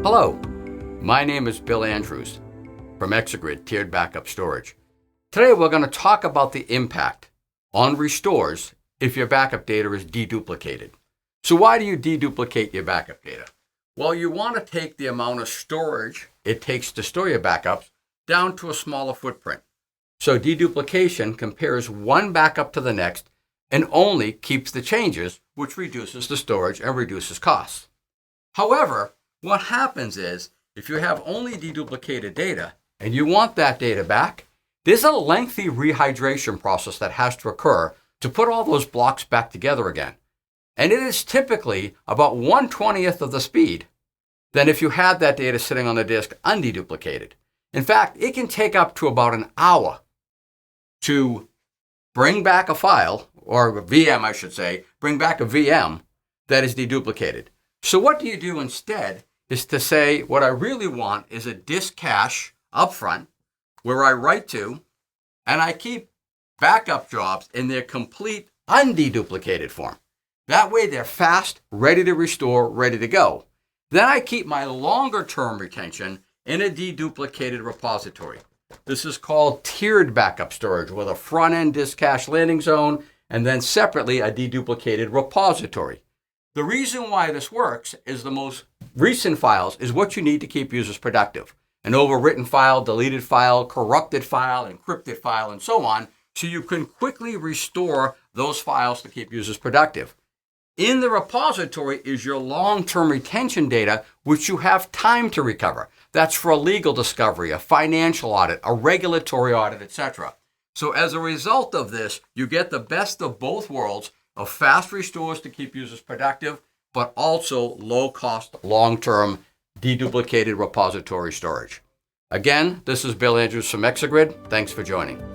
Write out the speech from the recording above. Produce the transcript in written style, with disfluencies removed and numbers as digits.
Hello, my name is Bill Andrews from ExaGrid Tiered Backup Storage. Today we're going to talk about the impact on restores if your backup data is deduplicated. So why do you deduplicate your backup data? Well, you want to take the amount of storage it takes to store your backups down to a smaller footprint. So deduplication compares one backup to the next and only keeps the changes, which reduces the storage and reduces costs. However, what happens is if you have only deduplicated data and you want that data back, there's a lengthy rehydration process that has to occur to put all those blocks back together again. And it is typically about 1/20th of the speed than if you had that data sitting on the disk undeduplicated. In fact, it can take up to about an hour to bring back a file, or a VM I should say, bring back a VM that is deduplicated. So what do you do instead is to say, what I really want is a disk cache up front where I write to, and I keep backup jobs in their complete undeduplicated form. That way they're fast, ready to restore, ready to go. Then I keep my longer term retention in a deduplicated repository. This is called tiered backup storage with a front end disk cache landing zone and then separately a deduplicated repository. The reason why this works is the most recent files is what you need to keep users productive. An overwritten file, deleted file, corrupted file, encrypted file, and so on, so you can quickly restore those files to keep users productive. In the repository is your long-term retention data, which you have time to recover. That's for a legal discovery, a financial audit, a regulatory audit, etc. So as a result of this, you get the best of both worlds of fast restores to keep users productive, but also low-cost, long-term, deduplicated repository storage. Again, this is Bill Andrews from ExaGrid. Thanks for joining.